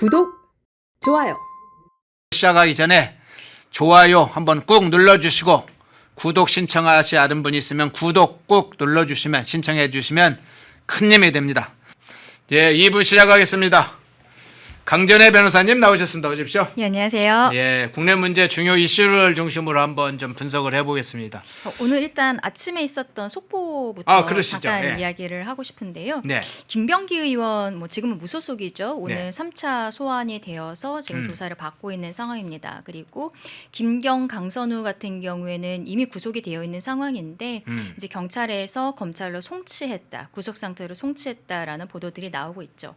구독, 좋아요. 시작하기 전에 좋아요 한번 꾹 눌러주시고 구독 신청하시는 분이 있으면 구독 꾹 눌러주시면 신청해 주시면 큰 힘이 됩니다. 예, 2부 시작하겠습니다. 강전혜 변호사님 나오셨습니다. 어서 오십시오. 예, 안녕하세요. 예, 국내 문제 중요 이슈를 중심으로 한번 좀 분석을 해보겠습니다. 오늘 일단 아침에 있었던 속보부터 그러시죠. 잠깐 예. 이야기를 하고 싶은데요. 네. 김병기 의원 지금은 무소속이죠. 오늘 네. 3차 소환이 되어서 지금 조사를 받고 있는 상황입니다. 그리고 김경, 강선우 같은 경우에는 이미 구속이 되어 있는 상황인데 이제 경찰에서 검찰로 송치했다, 구속 상태로 송치했다라는 보도들이 나오고 있죠.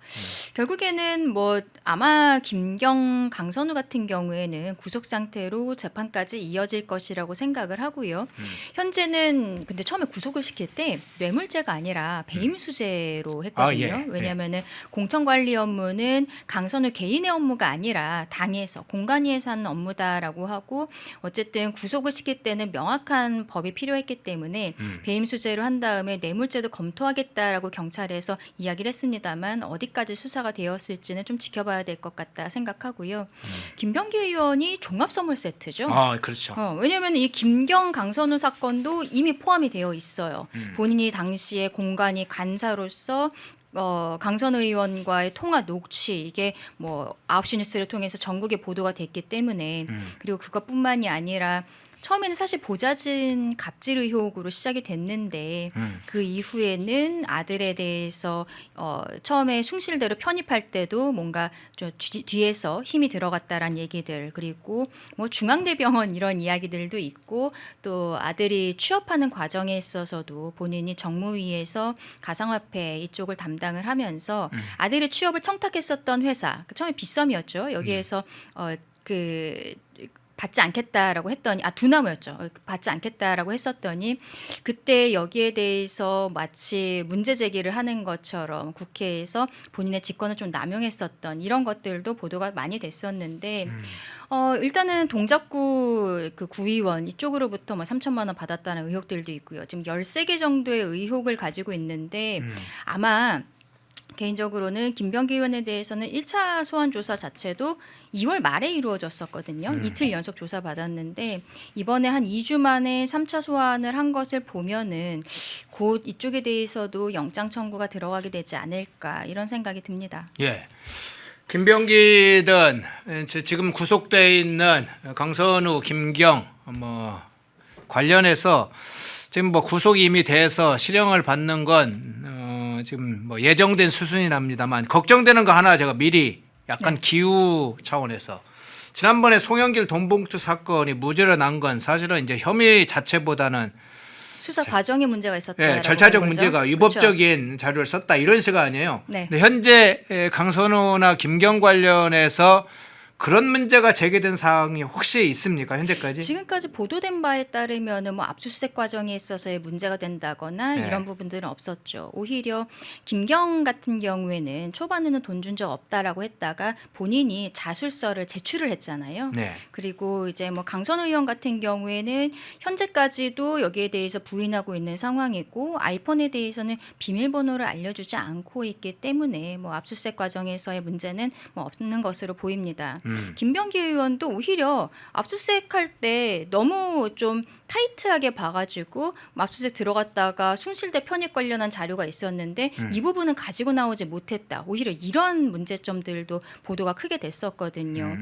결국에는 아마 김경, 강선우 같은 경우에는 구속 상태로 재판까지 이어질 것이라고 생각을 하고요. 현재는 근데 처음에 구속을 시킬 때 뇌물죄가 아니라 배임수재로 했거든요. 예. 왜냐하면은 공천관리 업무는 강선우 개인의 업무가 아니라 당에서 공간위에서 하는 업무다라고 하고 어쨌든 구속을 시킬 때는 명확한 법이 필요했기 때문에 배임수재로 한 다음에 뇌물죄도 검토하겠다라고 경찰에서 이야기를 했습니다만 어디까지 수사가 되었을지는 좀 지켜봐야 될 것 같다 생각하고요. 김병기 의원이 종합선물 세트죠. 그렇죠. 왜냐하면 이 김경, 강선우 사건도 이미 포함이 되어 있어요. 본인이 당시에 공간이 간사로서 강선우 의원과의 통화 녹취 이게 9시 뉴스를 통해서 전국에 보도가 됐기 때문에 그리고 그것뿐만이 아니라 처음에는 사실 보좌진 갑질 의혹으로 시작이 됐는데 그 이후에는 아들에 대해서 처음에 숭실대로 편입할 때도 뭔가 좀 뒤에서 힘이 들어갔다라는 얘기들 그리고 중앙대병원 이런 이야기들도 있고 또 아들이 취업하는 과정에 있어서도 본인이 정무위에서 가상화폐 이쪽을 담당을 하면서 아들의 취업을 청탁했었던 회사 처음에 빗썸이었죠. 여기에서 받지 않겠다라고 했더니 두나무였죠. 받지 않겠다라고 했었더니 그때 여기에 대해서 마치 문제 제기를 하는 것처럼 국회에서 본인의 직권을 좀 남용했었던 이런 것들도 보도가 많이 됐었는데 일단은 동작구 그 구의원 이쪽으로부터 3천만 원 받았다는 의혹들도 있고요. 지금 13개 정도의 의혹을 가지고 있는데 아마 개인적으로는 김병기 의원에 대해서는 1차 소환 조사 자체도 2월 말에 이루어졌었거든요. 이틀 연속 조사 받았는데 이번에 한 2주 만에 3차 소환을 한 것을 보면은 곧 이쪽에 대해서도 영장 청구가 들어가게 되지 않을까 이런 생각이 듭니다. 예. 김병기든 지금 구속돼 있는 강선우, 김경 관련해서 지금 구속이 이미 돼서 실형을 받는 건 지금 예정된 수순이랍니다만 걱정되는 거 하나 제가 미리 약간 기후 차원에서 지난번에 송영길 돈봉투 사건이 무죄로 난 건 사실은 이제 혐의 자체보다는 수사 과정에 문제가 있었다. 절차적 문제가 위법적인 자료를 썼다 이런 식이 아니에요. 네. 근데 현재 강선우나 김경 관련해서 그런 문제가 제기된 사항이 혹시 있습니까? 현재까지? 지금까지 보도된 바에 따르면 압수수색 과정에 있어서의 문제가 된다거나 이런 부분들은 없었죠. 오히려 김경 같은 경우에는 초반에는 돈 준 적 없다라고 했다가 본인이 자술서를 제출을 했잖아요. 네. 그리고 이제 강선우 의원 같은 경우에는 현재까지도 여기에 대해서 부인하고 있는 상황이고 아이폰에 대해서는 비밀번호를 알려주지 않고 있기 때문에 압수수색 과정에서의 문제는 없는 것으로 보입니다. 김병기 의원도 오히려 압수수색할 때 너무 좀 타이트하게 봐가지고 압수수색 들어갔다가 숭실대 편입 관련한 자료가 있었는데 이 부분은 가지고 나오지 못했다. 오히려 이런 문제점들도 보도가 크게 됐었거든요.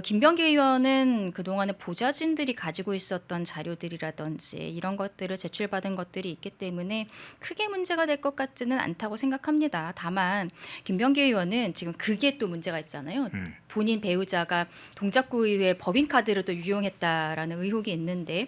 김병기 의원은 그동안에 보좌진들이 가지고 있었던 자료들이라든지 이런 것들을 제출받은 것들이 있기 때문에 크게 문제가 될 것 같지는 않다고 생각합니다. 다만 김병기 의원은 지금 그게 또 문제가 있잖아요. 본인 배우자가 동작구의회 법인카드를 또 유용했다라는 의혹이 있는데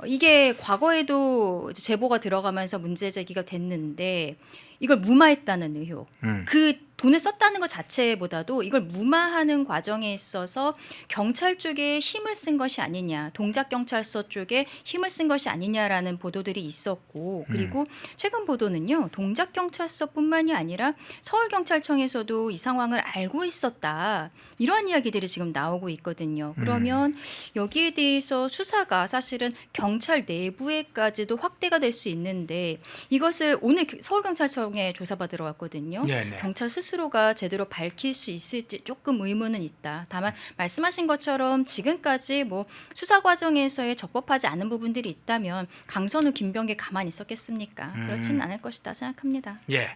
이게 과거에도 제보가 들어가면서 문제 제기가 됐는데 이걸 무마했다는 의혹. 그 돈을 썼다는 것 자체보다도 이걸 무마하는 과정에 있어서 경찰 쪽에 힘을 쓴 것이 아니냐, 동작경찰서 쪽에 힘을 쓴 것이 아니냐라는 보도들이 있었고 그리고 최근 보도는요. 동작경찰서뿐만이 아니라 서울경찰청에서도 이 상황을 알고 있었다. 이러한 이야기들이 지금 나오고 있거든요. 그러면 여기에 대해서 수사가 사실은 경찰 내부에까지도 확대가 될 수 있는데 이것을 오늘 서울경찰청에 조사받으러 갔거든요. 네네. 경찰 스스로 스스로가 제대로 밝힐 수 있을지 조금 의문은 있다. 다만 말씀하신 것처럼 지금까지 뭐 수사 과정에서의 적법하지 않은 부분들이 있다면 강선우, 김병기 가만히 있었겠습니까? 그렇지는 않을 것이다 생각합니다. 예.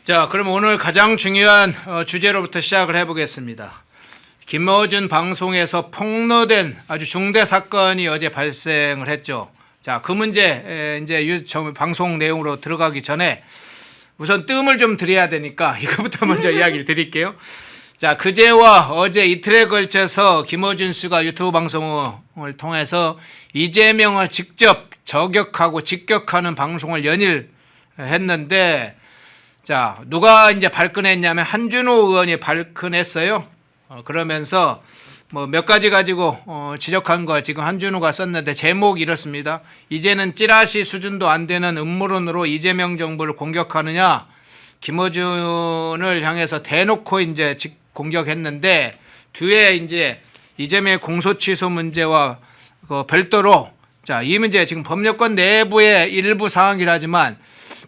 자, 그럼 오늘 가장 중요한 주제로부터 시작을 해보겠습니다. 김어준 방송에서 폭로된 아주 중대 사건이 어제 발생을 했죠. 자, 그 문제 이제 방송 내용으로 들어가기 전에 우선 뜸을 좀 드려야 되니까 이거부터 먼저 이야기를 드릴게요. 자, 그제와 어제 이틀에 걸쳐서 김어준 씨가 유튜브 방송을 통해서 이재명을 직접 저격하고 직격하는 방송을 연일 했는데, 자, 누가 이제 발끈했냐면 한준호 의원이 발끈했어요. 그러면서 뭐 몇 가지 가지고 지적한 거 지금 한준호가 썼는데 제목이 이렇습니다. 이제는 찌라시 수준도 안 되는 음모론으로 이재명 정부를 공격하느냐. 김어준을 향해서 대놓고 이제 공격했는데 뒤에 이제 이재명의 공소 취소 문제와 별도로, 자, 이 문제 지금 법률권 내부의 일부 사항이라지만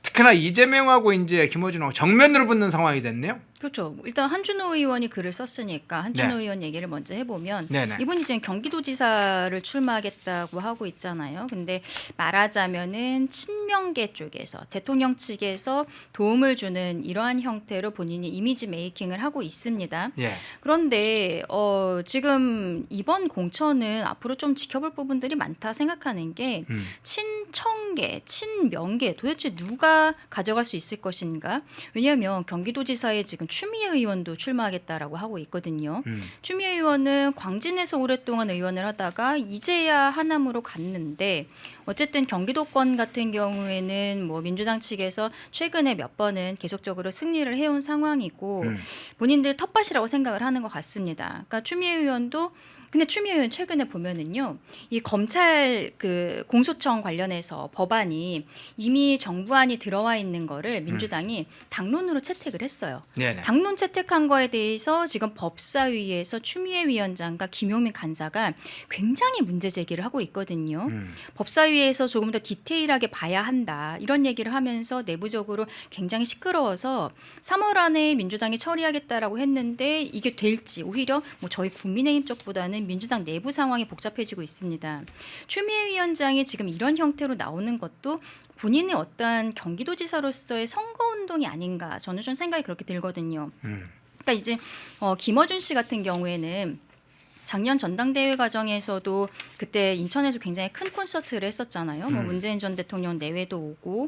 특히나 이재명하고 이제 김어준하고 정면으로 붙는 상황이 됐네요. 그렇죠. 일단 한준호 의원이 글을 썼으니까 한준호 네. 의원 얘기를 먼저 해보면 네네. 이분이 지금 경기도지사를 출마하겠다고 하고 있잖아요. 근데 말하자면은 친명계 쪽에서 대통령 측에서 도움을 주는 이러한 형태로 본인이 이미지 메이킹을 하고 있습니다. 예. 그런데 지금 이번 공천은 앞으로 좀 지켜볼 부분들이 많다 생각하는 게 친청계, 친명계 도대체 누가 가져갈 수 있을 것인가? 왜냐하면 경기도지사에 지금 추미애 의원도 출마하겠다라고 하고 있거든요. 추미애 의원은 광진에서 오랫동안 의원을 하다가 이제야 하남으로 갔는데 어쨌든 경기도권 같은 경우에는 뭐 민주당 측에서 최근에 몇 번은 계속적으로 승리를 해온 상황이고 본인들 텃밭이라고 생각을 하는 것 같습니다. 그러니까 추미애 의원도 근데 추미애 의원 최근에 보면은요, 이 검찰 그 공소청 관련해서 법안이 이미 정부안이 들어와 있는 거를 민주당이 당론으로 채택을 했어요. 네네. 당론 채택한 거에 대해서 지금 법사위에서 추미애 위원장과 김용민 간사가 굉장히 문제 제기를 하고 있거든요. 법사위에서 조금 더 디테일하게 봐야 한다 이런 얘기를 하면서 내부적으로 굉장히 시끄러워서 3월 안에 민주당이 처리하겠다라고 했는데 이게 될지 오히려 뭐 저희 국민의힘 쪽보다는 민주당 내부 상황이 복잡해지고 있습니다. 추미애 위원장이 지금 이런 형태로 나오는 것도 본인의 어떠한 경기도지사로서의 선거운동이 아닌가 저는 좀 생각이 그렇게 들거든요. 그러니까 이제 김어준 씨 같은 경우에는 작년 전당대회 과정에서도 그때 인천에서 굉장히 큰 콘서트를 했었잖아요. 뭐 문재인 전 대통령 내외도 오고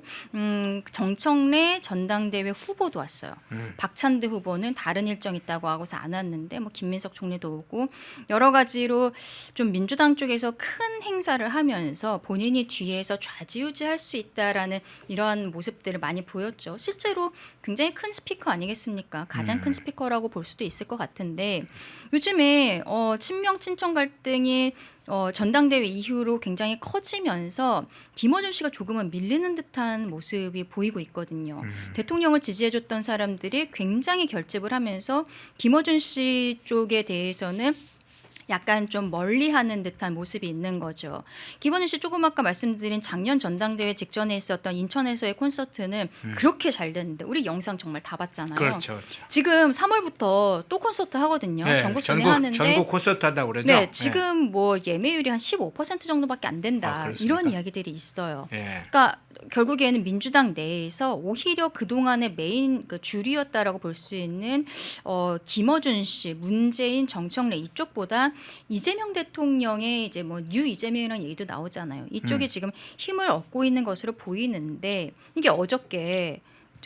정청래 전당대회 후보도 왔어요. 박찬대 후보는 다른 일정 있다고 하고서 안 왔는데 뭐 김민석 총리도 오고 여러 가지로 좀 민주당 쪽에서 큰 행사를 하면서 본인이 뒤에서 좌지우지할 수 있다라는 이러한 모습들을 많이 보였죠. 실제로 굉장히 큰 스피커 아니겠습니까? 가장 큰 스피커라고 볼 수도 있을 것 같은데 요즘에 친명 친청 갈등이 전당대회 이후로 굉장히 커지면서 김어준 씨가 조금은 밀리는 듯한 모습이 보이고 있거든요. 대통령을 지지해줬던 사람들이 굉장히 결집을 하면서 김어준 씨 쪽에 대해서는 약간 좀 멀리하는 듯한 모습이 있는 거죠. 김어준 씨 조금 아까 말씀드린 작년 전당대회 직전에 있었던 인천에서의 콘서트는 그렇게 잘 됐는데 우리 영상 정말 다 봤잖아요. 그렇죠. 지금 3월부터 또 콘서트 하거든요. 네, 전국 순회 하는데 전국 콘서트 한다고 그러죠. 네, 지금 뭐 예매율이 한 15% 정도밖에 안 된다. 그렇습니까? 이런 이야기들이 있어요. 예. 그러니까 결국에는 민주당 내에서 오히려 그동안의 메인 그 줄이었다라고 볼 수 있는 김어준 씨, 문재인, 정청래 이쪽보다 이재명 대통령의 이제 뭐 뉴 이재명이라는 얘기도 나오잖아요. 이쪽이 지금 힘을 얻고 있는 것으로 보이는데 이게 어저께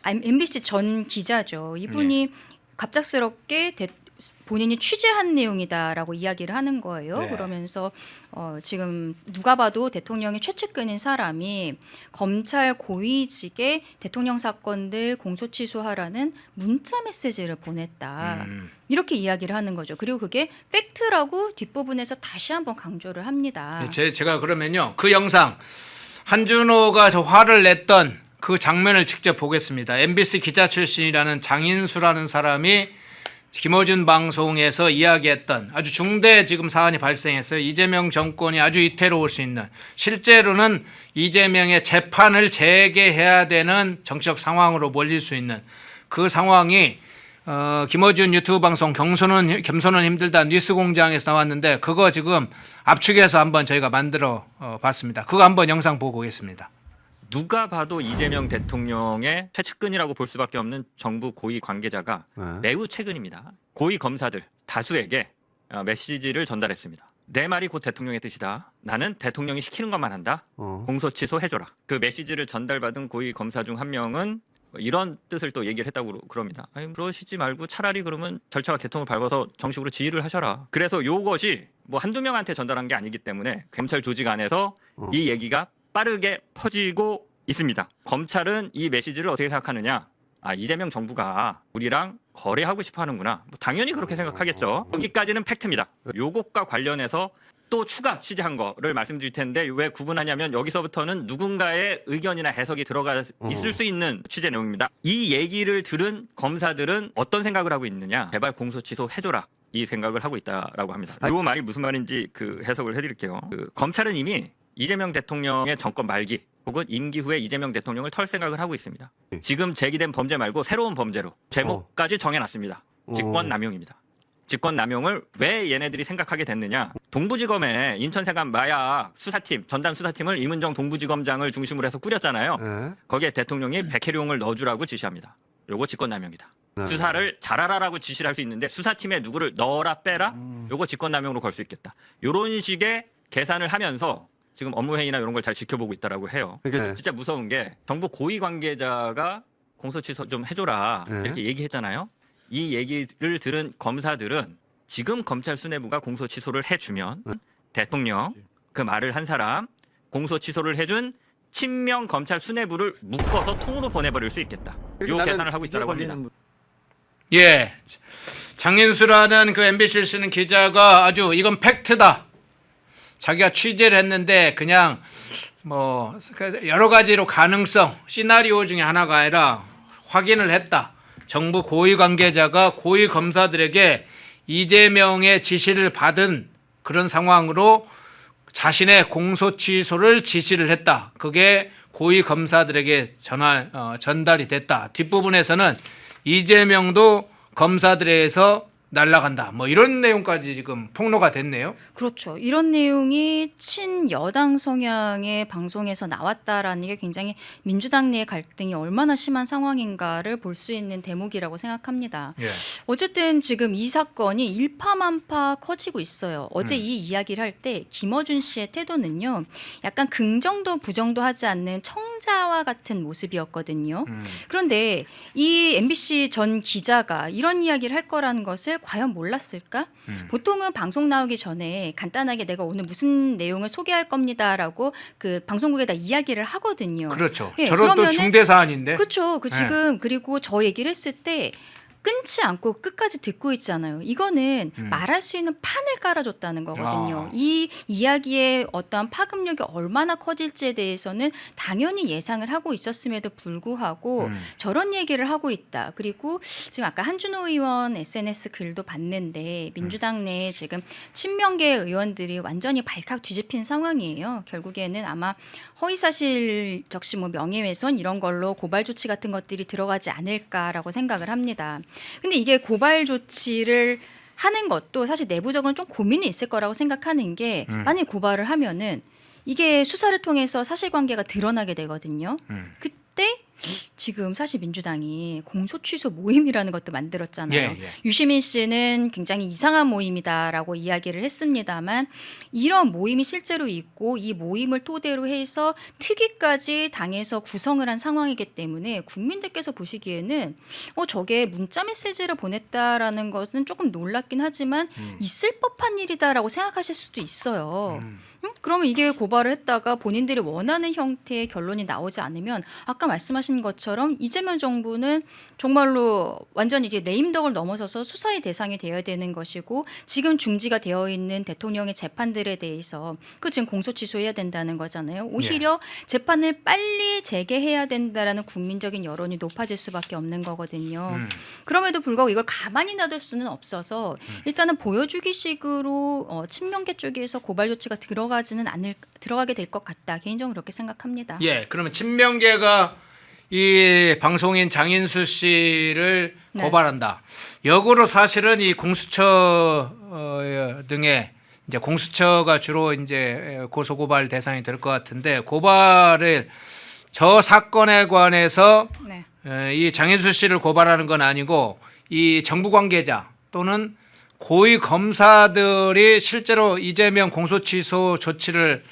MBC 전 기자죠. 이분이 갑작스럽게 본인이 취재한 내용이다라고 이야기를 하는 거예요. 네. 그러면서 지금 누가 봐도 대통령의 최측근인 사람이 검찰 고위직에 대통령 사건들 공소 취소하라는 문자 메시지를 보냈다. 이렇게 이야기를 하는 거죠. 그리고 그게 팩트라고 뒷부분에서 다시 한번 강조를 합니다. 제가 그러면요, 그 영상 한준호가 저 화를 냈던 그 장면을 직접 보겠습니다. MBC 기자 출신이라는 장인수라는 사람이 김어준 방송에서 이야기했던 아주 중대 지금 사안이 발생했어요. 이재명 정권이 아주 위태로울 수 있는, 실제로는 이재명의 재판을 재개해야 되는 정치적 상황으로 몰릴 수 있는 그 상황이 김어준 유튜브 방송 겸손은 힘들다 뉴스공장에서 나왔는데 그거 지금 압축해서 한번 저희가 만들어 봤습니다. 그거 한번 영상 보고 오겠습니다. 누가 봐도 이재명 대통령의 최측근이라고 볼 수밖에 없는 정부 고위 관계자가 매우 최근입니다. 고위 검사들 다수에게 메시지를 전달했습니다. 내 말이 곧 대통령의 뜻이다. 나는 대통령이 시키는 것만 한다. 공소 취소해줘라. 그 메시지를 전달받은 고위 검사 중 한 명은 이런 뜻을 또 얘기를 했다고 그럽니다. 아니, 그러시지 말고 차라리 그러면 절차와 개통을 밟아서 정식으로 지휘를 하셔라. 그래서 요것이 뭐 한두 명한테 전달한 게 아니기 때문에 검찰 조직 안에서 이 얘기가 빠르게 퍼지고 있습니다. 검찰은 이 메시지를 어떻게 생각하느냐? 이재명 정부가 우리랑 거래하고 싶어 하는구나. 뭐 당연히 그렇게 생각하겠죠. 여기까지는 팩트입니다. 요것과 관련해서 또 추가 취재한 거를 말씀드릴 텐데 왜 구분하냐면 여기서부터는 누군가의 의견이나 해석이 들어가 있을 수 있는 취재 내용입니다. 이 얘기를 들은 검사들은 어떤 생각을 하고 있느냐? 제발 공소 취소해줘라. 이 생각을 하고 있다라고 합니다. 이 말이 무슨 말인지 그 해석을 해드릴게요. 검찰은 이미 이재명 대통령의 정권 말기 혹은 임기 후에 이재명 대통령을 털 생각을 하고 있습니다. 지금 제기된 범죄 말고 새로운 범죄로 제목까지 정해놨습니다. 직권남용입니다. 직권남용을 왜 얘네들이 생각하게 됐느냐. 동부지검에 인천세관 마약 수사팀 전담 수사팀을 이문정 동부지검장을 중심으로 해서 꾸렸잖아요. 거기에 대통령이 백혜룡을 넣어주라고 지시합니다. 요거 직권남용이다. 수사를 잘하라라고 지시를 할 수 있는데 수사팀에 누구를 넣어라 빼라 요거 직권남용으로 걸 수 있겠다. 요런 식의 계산을 하면서 지금 업무회의나 이런 걸 잘 지켜보고 있다라고 해요. 진짜 무서운 게 정부 고위 관계자가 공소취소 좀 해줘라 이렇게 얘기했잖아요. 이 얘기를 들은 검사들은 지금 검찰 수뇌부가 공소취소를 해주면 대통령 그 말을 한 사람 공소취소를 해준 친명 검찰 수뇌부를 묶어서 통으로 보내버릴 수 있겠다. 요 계산을 하고 있다고 합니다. 예, 장인수라는 그 MBC를 쓰는 기자가 아주 이건 팩트다. 자기가 취재를 했는데 그냥 뭐 여러 가지로 가능성 시나리오 중에 하나가 아니라 확인을 했다. 정부 고위 관계자가 고위 검사들에게 이재명의 지시를 받은 그런 상황으로 자신의 공소 취소를 지시를 했다. 그게 고위 검사들에게 전달이 됐다. 뒷부분에서는 이재명도 검사들에 의해서 날아간다. 뭐 이런 내용까지 지금 폭로가 됐네요. 그렇죠. 이런 내용이 친여당 성향의 방송에서 나왔다라는 게 굉장히 민주당 내 갈등이 얼마나 심한 상황인가를 볼 수 있는 대목이라고 생각합니다. 예. 어쨌든 지금 이 사건이 일파만파 커지고 있어요. 어제 이 이야기를 할 때 김어준 씨의 태도는요. 약간 긍정도 부정도 하지 않는 청자와 같은 모습이었거든요. 그런데 이 MBC 전 기자가 이런 이야기를 할 거라는 것을 과연 몰랐을까? 보통은 방송 나오기 전에 간단하게 내가 오늘 무슨 내용을 소개할 겁니다라고 그 방송국에다 이야기를 하거든요. 그렇죠. 예, 저런 또 중대 사안인데. 그렇죠. 지금 그리고 저 얘기를 했을 때 끊지 않고 끝까지 듣고 있잖아요. 이거는 말할 수 있는 판을 깔아줬다는 거거든요. 이 이야기의 어떠한 파급력이 얼마나 커질지에 대해서는 당연히 예상을 하고 있었음에도 불구하고 저런 얘기를 하고 있다. 그리고 지금 아까 한준호 의원 SNS 글도 봤는데 민주당 내에 지금 친명계 의원들이 완전히 발칵 뒤집힌 상황이에요. 결국에는 아마 허위사실 적시 뭐 명예훼손 이런 걸로 고발 조치 같은 것들이 들어가지 않을까라고 생각을 합니다. 근데 이게 고발 조치를 하는 것도 사실 내부적으로는 좀 고민이 있을 거라고 생각하는 게 만약 고발을 하면은 이게 수사를 통해서 사실관계가 드러나게 되거든요. 그때 지금 사실 민주당이 공소취소 모임이라는 것도 만들었잖아요. 예. 유시민 씨는 굉장히 이상한 모임이다라고 이야기를 했습니다만 이런 모임이 실제로 있고 이 모임을 토대로 해서 특위까지 당에서 구성을 한 상황이기 때문에 국민들께서 보시기에는 저게 문자 메시지를 보냈다라는 것은 조금 놀랍긴 하지만 있을 법한 일이다라고 생각하실 수도 있어요. 그러면 이게 고발을 했다가 본인들이 원하는 형태의 결론이 나오지 않으면 아까 말씀하신 것처럼 이재명 정부는 정말로 완전히 이제 레임덕을 넘어서서 수사의 대상이 되어야 되는 것이고 지금 중지가 되어 있는 대통령의 재판들에 대해서 그 지금 공소 취소해야 된다는 거잖아요. 오히려 재판을 빨리 재개해야 된다라는 국민적인 여론이 높아질 수밖에 없는 거거든요. 그럼에도 불구하고 이걸 가만히 놔둘 수는 없어서 일단은 보여주기식으로 친명계 쪽에서 고발 조치가 들어가게 될 것 같다. 개인적으로 그렇게 생각합니다. 예, 그러면 친명계가 이 방송인 장인수 씨를 네. 고발한다. 역으로 사실은 이 공수처 등의 이제 공수처가 주로 이제 고소 고발 대상이 될 것 같은데 고발을 저 사건에 관해서 네. 이 장인수 씨를 고발하는 건 아니고 이 정부 관계자 또는 고위 검사들이 실제로 이재명 공소취소 조치를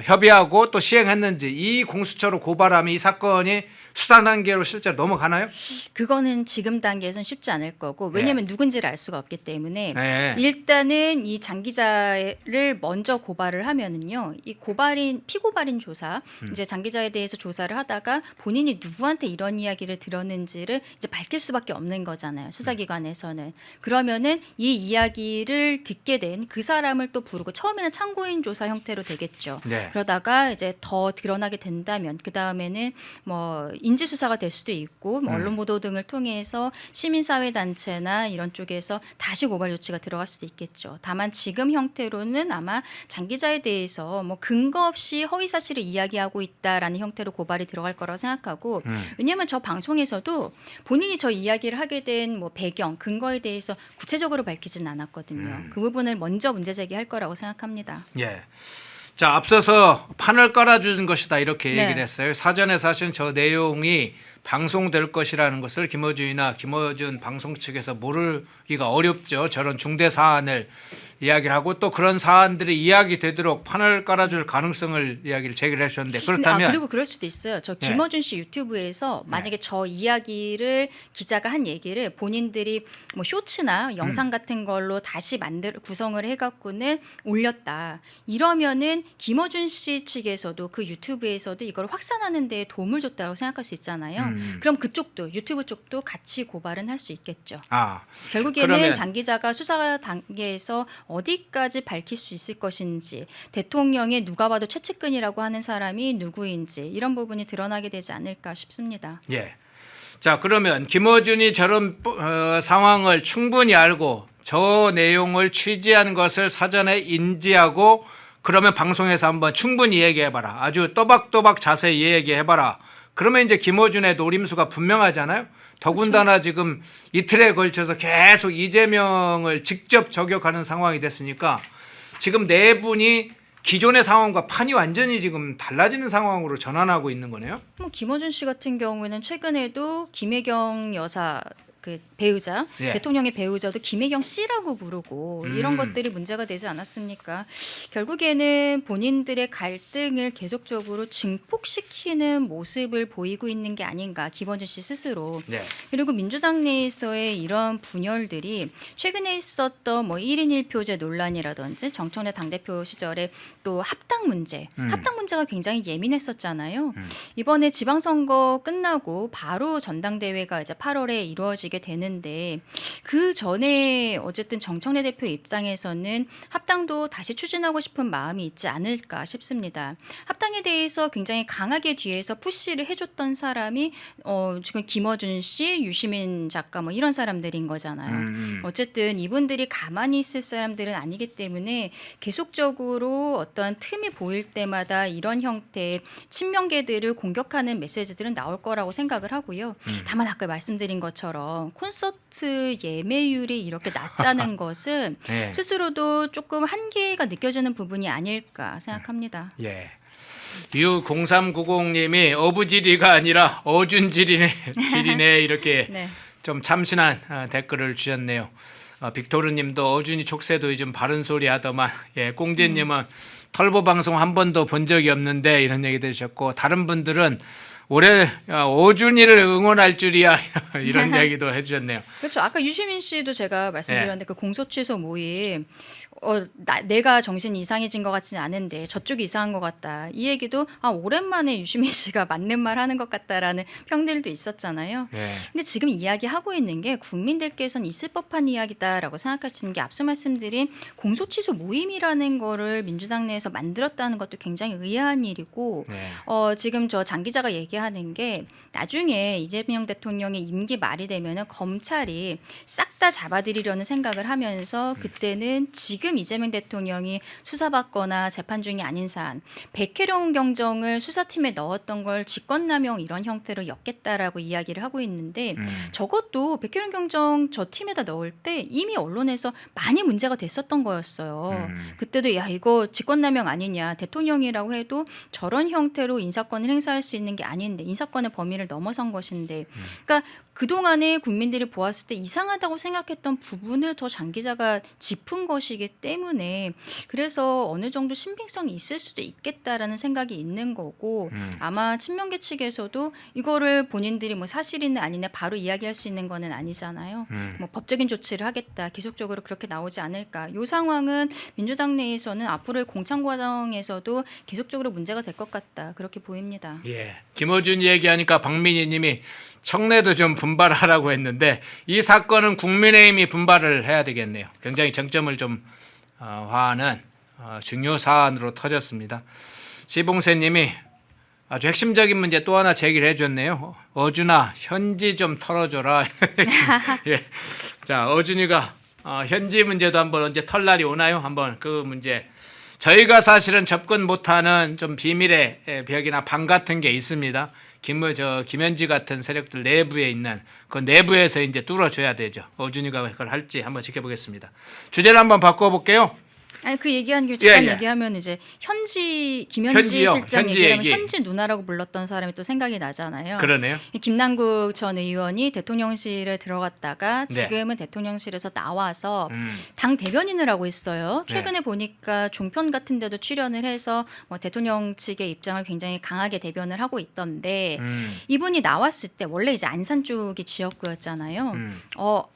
협의하고 또 시행했는지 이 공수처로 고발하면 이 사건이 수사 단계로 실제로 넘어가나요? 그거는 지금 단계에서는 쉽지 않을 거고 왜냐하면 누군지를 알 수가 없기 때문에 네. 일단은 이 장 기자를 먼저 고발을 하면은요 이 고발인 피고발인 조사 이제 장 기자에 대해서 조사를 하다가 본인이 누구한테 이런 이야기를 들었는지를 이제 밝힐 수밖에 없는 거잖아요 수사기관에서는. 그러면은 이 이야기를 듣게 된 그 사람을 또 부르고 처음에는 참고인 조사 형태로 되겠죠. 네. 그러다가 이제 더 드러나게 된다면 그 다음에는 뭐 인지 수사가 될 수도 있고 뭐 언론 보도 등을 통해서 시민사회 단체나 이런 쪽에서 다시 고발 조치가 들어갈 수도 있겠죠. 다만 지금 형태로는 아마 장 기자에 대해서 뭐 근거 없이 허위 사실을 이야기하고 있다라는 형태로 고발이 들어갈 거라고 생각하고 왜냐하면 저 방송에서도 본인이 저 이야기를 하게 된 뭐 배경 근거에 대해서 구체적으로 밝히진 않았거든요. 그 부분을 먼저 문제 제기할 거라고 생각합니다. 예. 자, 앞서서 판을 깔아주는 것이다 이렇게 네. 얘기를 했어요. 사전에 사실 저 내용이 방송될 것이라는 것을 김어준이나 김어준 방송 측에서 모르기가 어렵죠. 저런 중대 사안을 이야기를 하고 또 그런 사안들이 이야기되도록 판을 깔아줄 가능성을 이야기를 제기를 해주셨는데 그렇다면 그리고 그럴 수도 있어요. 저 네. 김어준 씨 유튜브에서 만약에 저 이야기를 기자가 한 얘기를 본인들이 뭐 쇼츠나 영상 같은 걸로 다시 구성을 해갖고는 올렸다. 이러면은 김어준 씨 측에서도 그 유튜브에서도 이걸 확산하는 데 도움을 줬다고 생각할 수 있잖아요. 그럼 그쪽도 유튜브 쪽도 같이 고발은 할 수 있겠죠. 결국에는 그러면 장 기자가 수사 단계에서 어디까지 밝힐 수 있을 것인지 대통령의 누가 봐도 최측근이라고 하는 사람이 누구인지 이런 부분이 드러나게 되지 않을까 싶습니다. 예. 자, 그러면 김어준이 저런 상황을 충분히 알고 저 내용을 취재한 것을 사전에 인지하고 그러면 방송에서 한번 충분히 얘기해봐라. 아주 또박또박 자세히 얘기해봐라. 그러면 이제 김어준의 노림수가 분명하잖아요. 더군다나 지금 이틀에 걸쳐서 계속 이재명을 직접 저격하는 상황이 됐으니까 지금 네 분이 기존의 상황과 판이 완전히 지금 달라지는 상황으로 전환하고 있는 거네요. 뭐 김어준 씨 같은 경우에는 최근에도 김혜경 여사 그 배우자 예. 대통령의 배우자도 김혜경 씨라고 부르고 이런 것들이 문제가 되지 않았습니까? 결국에는 본인들의 갈등을 계속적으로 증폭시키는 모습을 보이고 있는 게 아닌가 김어준 씨 스스로. 네. 그리고 민주당 내에서의 이런 분열들이 최근에 있었던 뭐 1인 1표제 논란이라든지 정청래 당대표 시절에 또 합당 문제, 합당 문제가 굉장히 예민했었잖아요. 이번에 지방선거 끝나고 바로 전당대회가 이제 8월에 이루어지게 되는데 그 전에 어쨌든 정청래 대표 입장에서는 합당도 다시 추진하고 싶은 마음이 있지 않을까 싶습니다. 합당에 대해서 굉장히 강하게 뒤에서 푸시를 해줬던 사람이 지금 김어준 씨, 유시민 작가 뭐 이런 사람들인 거잖아요. 어쨌든 이분들이 가만히 있을 사람들은 아니기 때문에 계속적으로 어떤 틈이 보일 때마다 이런 형태의 친명계들을 공격하는 메시지들은 나올 거라고 생각을 하고요. 다만 아까 말씀드린 것처럼 콘서트 예매율이 이렇게 낮다는 것은 네. 스스로도 조금 한계가 느껴지는 부분이 아닐까 생각합니다. 예. U0390님이 어부지리가 아니라 어준지리네 이렇게 네. 좀 참신한 댓글을 주셨네요. 빅토르님도 어준이 족쇄도 요즘 바른 소리 하더만. 예, 꽁지님은 털보 방송 한 번도 본 적이 없는데 이런 얘기 들으셨고 다른 분들은 올해 어준이를 응원할 줄이야 이런 얘기도 해주셨네요. 그렇죠. 아까 유시민 씨도 제가 말씀드렸는데 그 공소취소 모임 내가 정신이 이상해진 것 같지는 않은데 저쪽이 이상한 것 같다. 이 얘기도 오랜만에 유시민 씨가 맞는 말 하는 것 같다라는 평들도 있었잖아요. 예. 근데 지금 이야기하고 있는 게 국민들께서는 있을 법한 이야기다라고 생각하시는 게 앞서 말씀드린 공소취소 모임이라는 거를 민주당 내에서 만들었다는 것도 굉장히 의아한 일이고 네. 지금 저 장 기자가 얘기한 얘기하는 게 나중에 이재명 대통령의 임기 말이 되면은 검찰이 싹 다 잡아들이려는 생각을 하면서 그때는 지금 이재명 대통령이 수사받거나 재판 중이 아닌 사안 백혜령 경정을 수사팀에 넣었던 걸 직권남용 이런 형태로 엮겠다라고 이야기를 하고 있는데 저것도 백혜령 경정 저 팀에다 넣을 때 이미 언론에서 많이 문제가 됐었던 거였어요. 그때도 야 이거 직권남용 아니냐 대통령이라고 해도 저런 형태로 인사권을 행사할 수 있는 게 아닌데 인사권의 범위를 넘어선 것인데 그러니까 그동안에 국민들이 보았을 때 이상하다고 생각했던 부분을 저 장 기자가 짚은 것이기 때문에 그래서 어느 정도 신빙성이 있을 수도 있겠다라는 생각이 있는 거고 아마 친명계 측에서도 이거를 본인들이 뭐 사실이냐 아니냐 바로 이야기할 수 있는 거는 아니잖아요. 뭐 법적인 조치를 하겠다 계속적으로 그렇게 나오지 않을까. 이 상황은 민주당 내에서는 앞으로의 공천 과정에서도 계속적으로 문제가 될 것 같다 그렇게 보입니다. 예, 김어준 얘기하니까 박민희님이 청내도 좀 분발하라고 했는데 이 사건은 국민의힘이 분발을 해야 되겠네요. 굉장히 쟁점을 좀 화하는 중요 사안으로 터졌습니다. 시봉세님이 아주 핵심적인 문제 또 하나 제기를 해줬네요. 어준아 현지 좀 털어줘라. 예. 자 어준이가 현지 문제도 한번 언제 털 날이 오나요? 한번 그 문제. 저희가 사실은 접근 못하는 좀 비밀의 벽이나 방 같은 게 있습니다. 김현지 같은 세력들 내부에 있는 그 내부에서 이제 뚫어줘야 되죠. 어준이가 그걸 할지 한번 지켜보겠습니다. 주제를 한번 바꿔볼게요. 아니 그 얘기하는 게 잠깐 예. 얘기하면 이제 김현지 현지요. 실장 현지 얘기하면 얘기. 현지 누나라고 불렀던 사람이 또 생각이 나잖아요. 그러네요. 이 김남국 전 의원이 대통령실에 들어갔다가 네. 지금은 대통령실에서 나와서 당 대변인을 하고 있어요. 최근에 보니까 종편 같은 데도 출연을 해서 뭐 대통령 측의 입장을 굉장히 강하게 대변을 하고 있던데 이분이 나왔을 때 원래 이제 안산 쪽이 지역구였잖아요.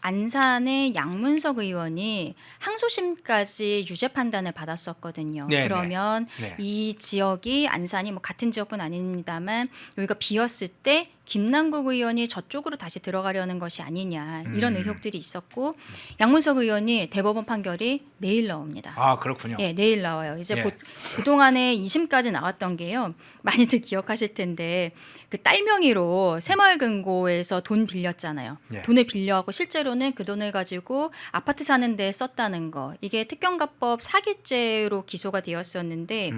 안산의 양문석 의원이 항소심까지 유죄 판단을 받았었거든요. 네, 그러면 네. 이 지역이 안산이 뭐 같은 지역은 아닙니다만 여기가 비었을 때 김남국 의원이 저쪽으로 다시 들어가려는 것이 아니냐 이런 의혹들이 있었고 양문석 의원이 대법원 판결이 내일 나옵니다. 아 그렇군요. 예, 내일 나와요. 이제 예. 그동안에 2심까지 나왔던 게요. 많이들 기억하실 텐데 그 딸 명의로 새마을금고에서 돈 빌렸잖아요. 예. 돈을 빌려갖고 실제로는 그 돈을 가지고 아파트 사는 데 썼다는 거. 이게 특경가법 사기죄로 기소가 되었었는데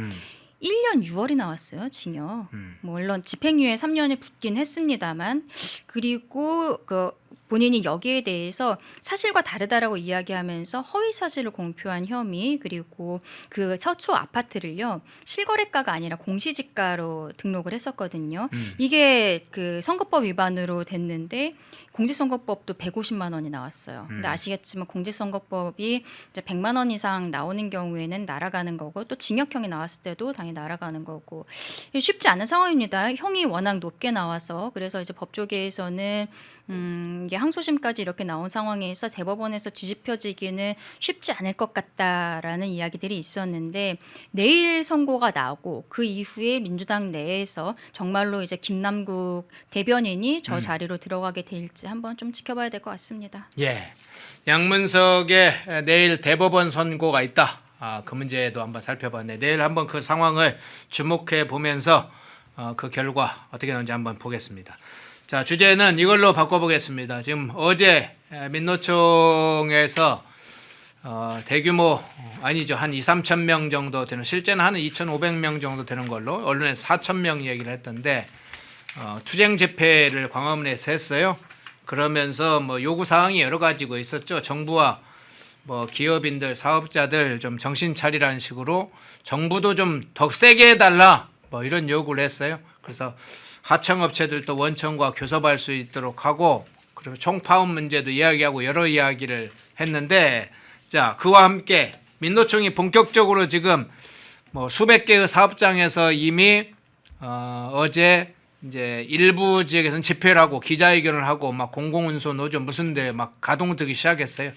1년 6월이 나왔어요, 징역. 뭐 물론 집행유예 3년이 붙긴 했습니다만 그리고 그 본인이 여기에 대해서 사실과 다르다라고 이야기하면서 허위 사실을 공표한 혐의 그리고 그 서초 아파트를요 실거래가가 아니라 공시지가로 등록을 했었거든요. 이게 그 선거법 위반으로 됐는데 공직선거법도 150만 원이 나왔어요. 근데 아시겠지만 공직선거법이 이제 100만 원 이상 나오는 경우에는 날아가는 거고 또 징역형이 나왔을 때도 당연히 날아가는 거고 쉽지 않은 상황입니다. 형이 워낙 높게 나와서 그래서 이제 법조계에서는 이게 항소심까지 이렇게 나온 상황에서 대법원에서 뒤집혀지기는 쉽지 않을 것 같다라는 이야기들이 있었는데 내일 선고가 나오고 그 이후에 민주당 내에서 정말로 이제 김남국 대변인이 저 자리로 들어가게 될지 한번 좀 지켜봐야 될 것 같습니다. 예, 양문석의 내일 대법원 선고가 있다. 그 문제도 한번 살펴봤네. 내일 한번 그 상황을 주목해 보면서 그 결과 어떻게 나오는지 한번 보겠습니다. 자, 주제는 이걸로 바꿔보겠습니다. 지금 어제 민노총에서 대규모 아니죠. 한 2, 3천 명 정도 되는 실제는 한 2,500명 정도 되는 걸로 언론에서 4천 명 얘기를 했던데 투쟁 집회를 광화문에서 했어요. 그러면서 뭐 요구 사항이 여러 가지가 있었죠. 정부와 뭐 기업인들, 사업자들 좀 정신 차리라는 식으로 정부도 좀 더 세게 해달라 뭐 이런 요구를 했어요. 그래서 하청업체들도 원청과 교섭할 수 있도록 하고 그리고 총파업 문제도 이야기하고 여러 이야기를 했는데 자 그와 함께 민노총이 본격적으로 지금 뭐 수백 개의 사업장에서 이미 어제 이제 일부 지역에서는 집회를 하고 기자회견을 하고 막 공공운소 노조 무슨데 막 가동되기 시작했어요.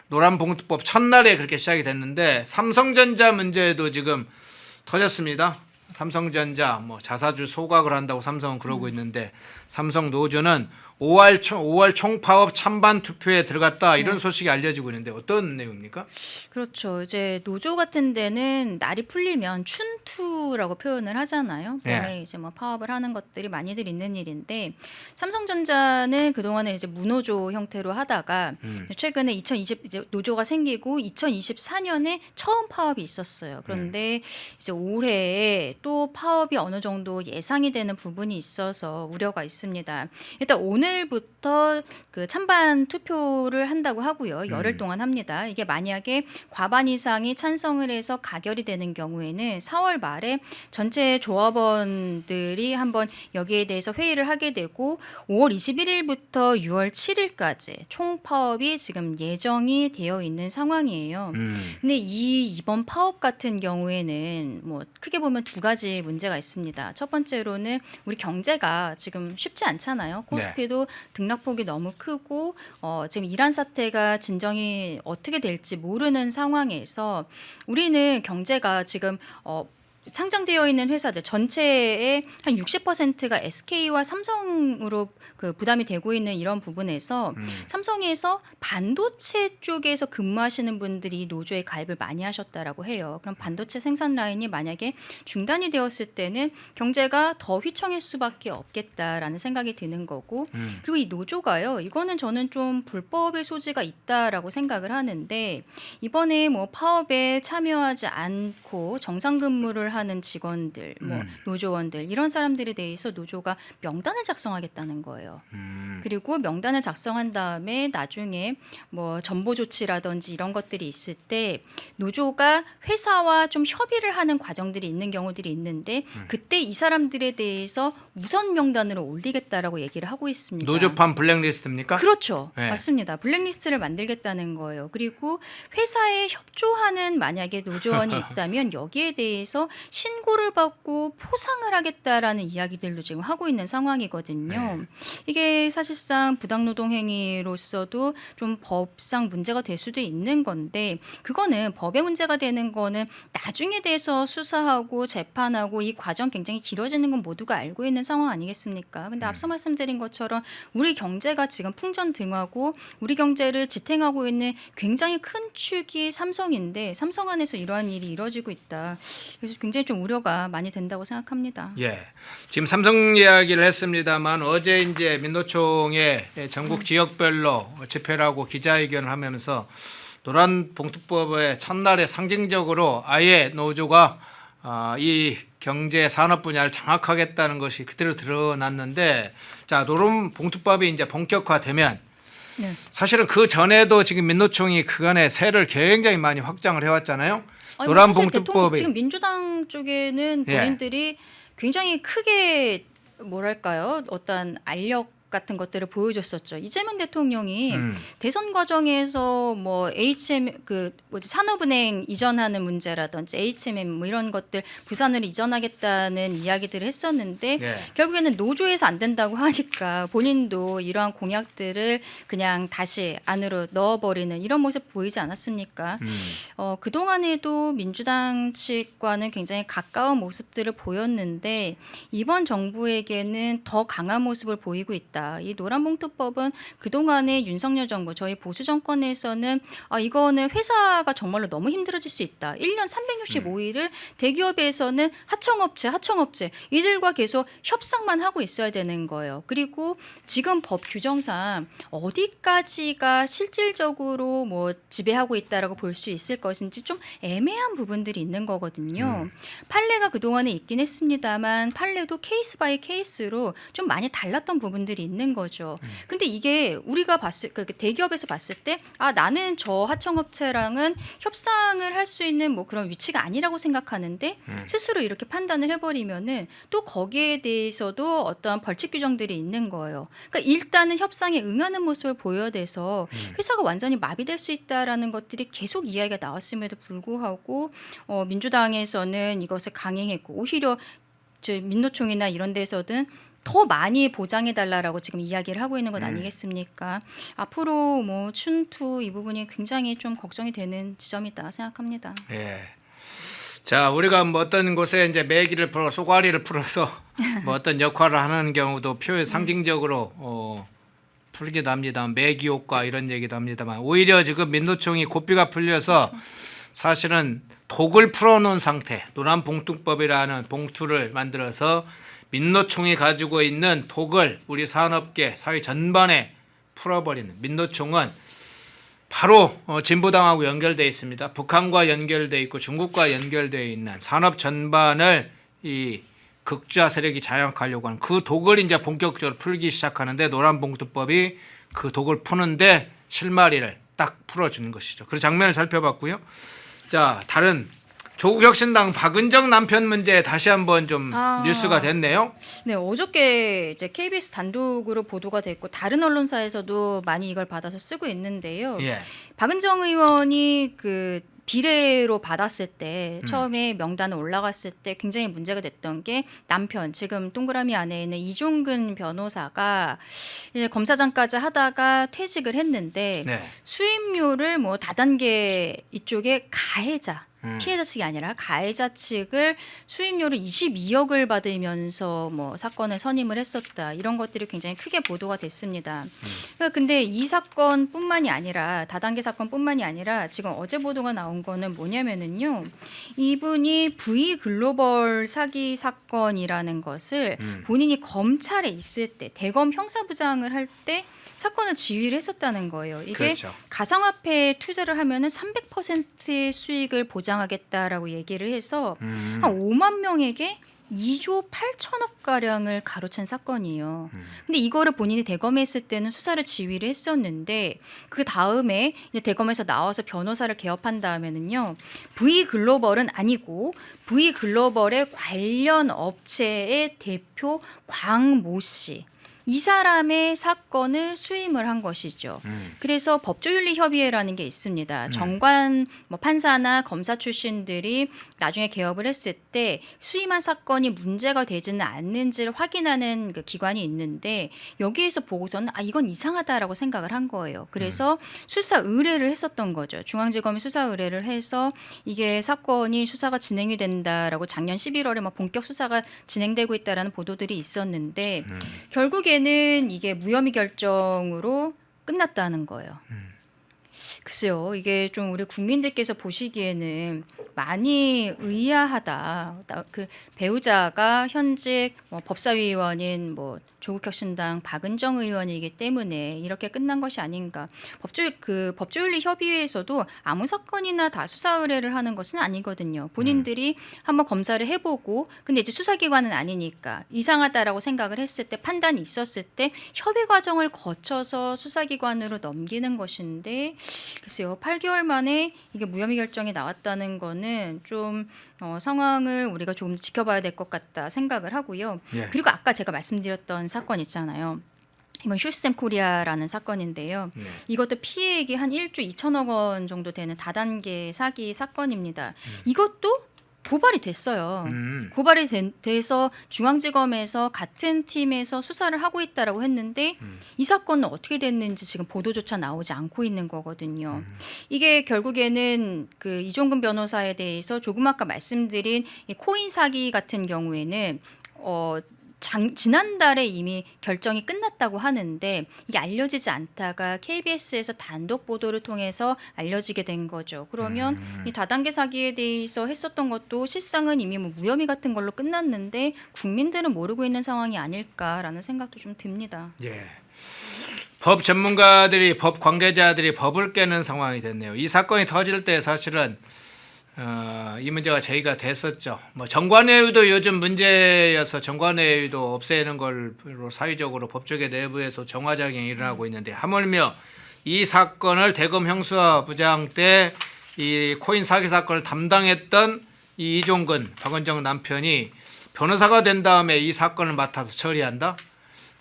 노란봉투법 첫날에 그렇게 시작이 됐는데 삼성전자 문제도 지금 터졌습니다. 삼성전자 뭐 자사주 소각을 한다고 삼성은 그러고 있는데 삼성 노조는 5월 총파업 찬반 투표에 들어갔다 이런 소식이 알려지고 있는데 어떤 내용입니까? 그렇죠. 이제 노조 같은 데는 날이 풀리면 춘투라고 표현을 하잖아요. 네. 봄에 이제 뭐 파업을 하는 것들이 많이들 있는 일인데 삼성전자는 그동안에 이제 무노조 형태로 하다가 최근에 이제 노조가 생기고 2024년에 처음 파업이 있었어요. 그런데 이제 올해에 또 파업이 어느 정도 예상이 되는 부분이 있어서 우려가 있습니다. 일단 오늘부터 그 찬반 투표를 한다고 하고요. 열흘 동안 합니다. 이게 만약에 과반 이상이 찬성을 해서 가결이 되는 경우에는 4월 말에 전체 조합원들이 한번 여기에 대해서 회의를 하게 되고 5월 21일부터 6월 7일까지 총파업이 지금 예정이 되어 있는 상황이에요. 근데 이번 파업 같은 경우에는 뭐 크게 보면 두 가지 문제가 있습니다. 첫 번째로는 우리 경제가 지금 쉽지 않잖아요. 코스피도 등락폭이 너무 크고 지금 이란 사태가 진정이 어떻게 될지 모르는 상황에서 우리는 경제가 지금 상장되어 있는 회사들 전체의 한 60%가 SK와 삼성으로 그 부담이 되고 있는 이런 부분에서 삼성에서 반도체 쪽에서 근무하시는 분들이 노조에 가입을 많이 하셨다라고 해요. 그럼 반도체 생산 라인이 만약에 중단이 되었을 때는 경제가 더 휘청일 수밖에 없겠다라는 생각이 드는 거고 그리고 이 노조가요. 이거는 저는 좀 불법의 소지가 있다라고 생각을 하는데 이번에 뭐 파업에 참여하지 않고 정상 근무를 하는 직원들, 뭐 노조원들 이런 사람들에 대해서 노조가 명단을 작성하겠다는 거예요. 그리고 명단을 작성한 다음에 나중에 뭐 전보 조치라든지 이런 것들이 있을 때 노조가 회사와 좀 협의를 하는 과정들이 있는 경우들이 있는데 그때 이 사람들에 대해서 우선 명단으로 올리겠다라고 얘기를 하고 있습니다. 노조판 블랙리스트입니까? 그렇죠. 네. 맞습니다. 블랙리스트를 만들겠다는 거예요. 그리고 회사에 협조하는 만약에 노조원이 있다면 여기에 대해서 신고를 받고 포상을 하겠다라는 이야기들도 지금 하고 있는 상황이거든요. 네. 이게 사실상 부당노동 행위로서도 좀 법상 문제가 될 수도 있는 건데 그거는 법의 문제가 되는 거는 나중에 대해서 수사하고 재판하고 이 과정 굉장히 길어지는 건 모두가 알고 있는 상황 아니겠습니까? 근데 앞서 말씀드린 것처럼 우리 경제가 지금 풍전등하고 우리 경제를 지탱하고 있는 굉장히 큰 축이 삼성인데 삼성 안에서 이러한 일이 이루어지고 있다. 그래서 굉장히 좀 우려가 많이 된다고 생각합니다. 예. 지금 삼성 이야기를 했습니다만 어제 이제 민노총의 전국 지역별로 집회를 하고 기자회견을 하면서 노란 봉투법의 첫날에 상징적으로 아예 노조가 이 경제 산업 분야를 장악하겠다는 것이 그대로 드러났는데 자, 노란 봉투법이 이제 본격화되면 네. 사실은 그 전에도 지금 민노총이 그간의 세를 굉장히 많이 확장을 해왔잖아요. 아니, 노란 사실 봉투법이 지금 민주당 쪽에는 예. 본인들이 굉장히 크게 뭐랄까요? 어떤 알력 같은 것들을 보여줬었죠. 이재명 대통령이 대선 과정에서 뭐 HM 산업은행 이전하는 문제라든지 HMM 뭐 이런 것들 부산으로 이전하겠다는 이야기들을 했었는데 예. 결국에는 노조에서 안 된다고 하니까 본인도 이러한 공약들을 그냥 다시 안으로 넣어버리는 이런 모습 보이지 않았습니까? 그동안에도 민주당 측과는 굉장히 가까운 모습들을 보였는데 이번 정부에게는 더 강한 모습을 보이고 있다. 이 노란봉투법은 그동안의 윤석열 정부 저희 보수 정권에서는 이거는 회사가 정말로 너무 힘들어질 수 있다. 1년 365일을 대기업에서는 하청업체 이들과 계속 협상만 하고 있어야 되는 거예요. 그리고 지금 법 규정상 어디까지가 실질적으로 뭐 지배하고 있다라고 볼 수 있을 것인지 좀 애매한 부분들이 있는 거거든요. 판례가 그동안에 있긴 했습니다만 판례도 케이스 바이 케이스로 좀 많이 달랐던 부분들이 있는 거죠. 근데 이게 우리가 대기업에서 봤을 때 나는 저 하청업체랑은 협상을 할 수 있는 뭐 그런 위치가 아니라고 생각하는데 스스로 이렇게 판단을 해버리면은 또 거기에 대해서도 어떠한 벌칙 규정들이 있는 거예요. 그러니까 일단은 협상에 응하는 모습을 보여야 돼서 회사가 완전히 마비될 수 있다라는 것들이 계속 이야기가 나왔음에도 불구하고 민주당에서는 이것을 강행했고 오히려 민노총이나 이런 데서든 더 많이 보장해달라라고 지금 이야기를 하고 있는 것 아니겠습니까? 앞으로 뭐 춘투 이 부분이 굉장히 좀 걱정이 되는 지점이다 생각합니다. 예. 자, 우리가 뭐 어떤 곳에 이제 매기를 풀어 쏘가리를 풀어서 뭐 어떤 역할을 하는 경우도 상징적으로 풀기도 합니다. 매기효과 이런 얘기도 합니다만 오히려 지금 민노총이 고삐가 풀려서 사실은 독을 풀어놓은 상태, 노란봉투법이라는 봉투를 만들어서 민노총이 가지고 있는 독을 우리 산업계, 사회 전반에 풀어버리는, 민노총은 바로 진보당하고 연결되어 있습니다. 북한과 연결되어 있고 중국과 연결되어 있는 산업 전반을 이 극좌 세력이 장악하려고 하는 그 독을 이제 본격적으로 풀기 시작하는데 노란봉투법이 그 독을 푸는데 실마리를 딱 풀어주는 것이죠. 그 장면을 살펴봤고요. 자, 다른 조국혁신당 박은정 남편 문제 다시 한번 좀 뉴스가 됐네요. 네, 어저께 이제 KBS 단독으로 보도가 됐고 다른 언론사에서도 많이 이걸 받아서 쓰고 있는데요. 예. 박은정 의원이 그 비례로 받았을 때 처음에 명단에 올라갔을 때 굉장히 문제가 됐던 게 남편 지금 동그라미 안에 있는 이종근 변호사가 이제 검사장까지 하다가 퇴직을 했는데 네. 수임료를 뭐 다단계 이쪽에 가해자 피해자 측이 아니라 가해자 측을 수임료를 22억을 받으면서 뭐 사건을 선임을 했었다. 이런 것들이 굉장히 크게 보도가 됐습니다. 그러니까 근데 이 사건뿐만이 아니라 다단계 사건뿐만이 아니라 지금 어제 보도가 나온 거는 뭐냐면은요. 이분이 V 글로벌 사기 사건이라는 것을 본인이 검찰에 있을 때 대검 형사부장을 할 때 사건을 지휘를 했었다는 거예요. 이게 그렇죠. 가상화폐에 투자를 하면은 300%의 수익을 보장하겠다라고 얘기를 해서 한 5만 명에게 2조 8천억 가량을 가로챈 사건이에요. 근데 이거를 본인이 대검에 있을 때는 수사를 지휘를 했었는데 그 다음에 이제 대검에서 나와서 변호사를 개업한 다음에는요. V 글로벌은 아니고 V 글로벌의 관련 업체의 대표 광모 씨. 이 사람의 사건을 수임을 한 것이죠. 그래서 법조윤리협의회라는 게 있습니다. 정관 뭐 판사나 검사 출신들이 나중에 개업을 했을 때 수임한 사건이 문제가 되지는 않는지를 확인하는 그 기관이 있는데 여기에서 보고서는 이건 이상하다라고 생각을 한 거예요. 그래서 수사 의뢰를 했었던 거죠. 중앙지검이 수사 의뢰를 해서 이게 사건이 수사가 진행이 된다라고 작년 11월에 뭐 본격 수사가 진행되고 있다라는 보도들이 있었는데 결국에는 이게 무혐의 결정으로 끝났다는 거예요. 글쎄요, 이게 좀 우리 국민들께서 보시기에는 많이 의아하다. 그 배우자가 현직 뭐 법사위원인 뭐 조국혁신당 박은정 의원이기 때문에 이렇게 끝난 것이 아닌가. 법조윤리협의회에서도 아무 사건이나 다 수사 의뢰를 하는 것은 아니거든요. 본인들이 한번 검사를 해보고 근데 이제 수사기관은 아니니까 이상하다라고 생각을 했을 때 판단이 있었을 때 협의 과정을 거쳐서 수사기관으로 넘기는 것인데 글쎄요 8개월 만에 이게 무혐의 결정이 나왔다는 거는 좀 상황을 우리가 조금 지켜봐야 될 것 같다 생각을 하고요. 예. 그리고 아까 제가 말씀드렸던 사건 있잖아요. 이건 슈스템 코리아라는 사건인데요. 네. 이것도 피해액이 한 1조 2천억 원 정도 되는 다단계 사기 사건입니다. 이것도 고발이 됐어요. 고발이 돼서 중앙지검에서 같은 팀에서 수사를 하고 있다라고 했는데 이 사건은 어떻게 됐는지 지금 보도조차 나오지 않고 있는 거거든요. 이게 결국에는 그 이종근 변호사에 대해서 조금 아까 말씀드린 이 코인 사기 같은 경우에는 지난달에 이미 결정이 끝났다고 하는데 이게 알려지지 않다가 KBS에서 단독 보도를 통해서 알려지게 된 거죠. 그러면 이 다단계 사기에 대해서 했었던 것도 실상은 이미 뭐 무혐의 같은 걸로 끝났는데 국민들은 모르고 있는 상황이 아닐까라는 생각도 좀 듭니다. 예. 법 전문가들이 법 관계자들이 법을 깨는 상황이 됐네요. 이 사건이 터질 때 사실은 이 문제가 제기가 됐었죠. 뭐 정관회의도 요즘 문제여서 정관회의도 없애는 걸로 사회적으로 법조계 내부에서 정화작용이 일어나고 있는데 하물며 이 사건을 대검 형사부장 때 이 코인 사기 사건을 담당했던 이 이종근 박은정 남편이 변호사가 된 다음에 이 사건을 맡아서 처리한다.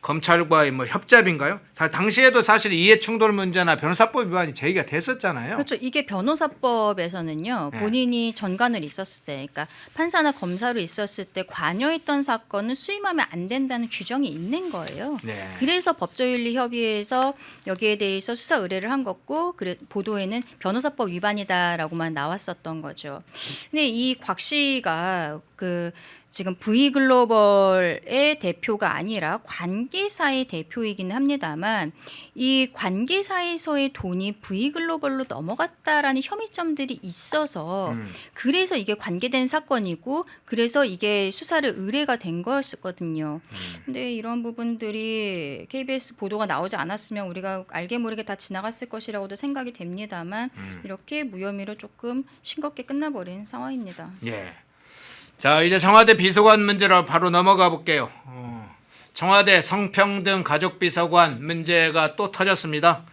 검찰과의 뭐 협잡인가요? 당시에도 사실 이해충돌 문제나 변호사법 위반이 제기가 됐었잖아요. 그렇죠. 이게 변호사법에서는요. 네. 본인이 전관을 있었을 때, 그러니까 판사나 검사로 있었을 때 관여했던 사건은 수임하면 안 된다는 규정이 있는 거예요. 네. 그래서 법조윤리협의회에서 여기에 대해서 수사 의뢰를 한 거고 보도에는 변호사법 위반이다라고만 나왔었던 거죠. 근데 이 곽 씨가 지금 V글로벌의 대표가 아니라 관계사의 대표이기는 합니다만 이 관계사에서의 돈이 V글로벌로 넘어갔다라는 혐의점들이 있어서 그래서 이게 관계된 사건이고 그래서 이게 수사를 의뢰가 된 거였거든요. 근데 이런 부분들이 KBS 보도가 나오지 않았으면 우리가 알게 모르게 다 지나갔을 것이라고도 생각이 됩니다만 이렇게 무혐의로 조금 싱겁게 끝나버린 상황입니다. 예. 자, 이제 청와대 비서관 문제로 바로 넘어가 볼게요. 청와대 성평등 가족비서관 문제가 또 터졌습니다.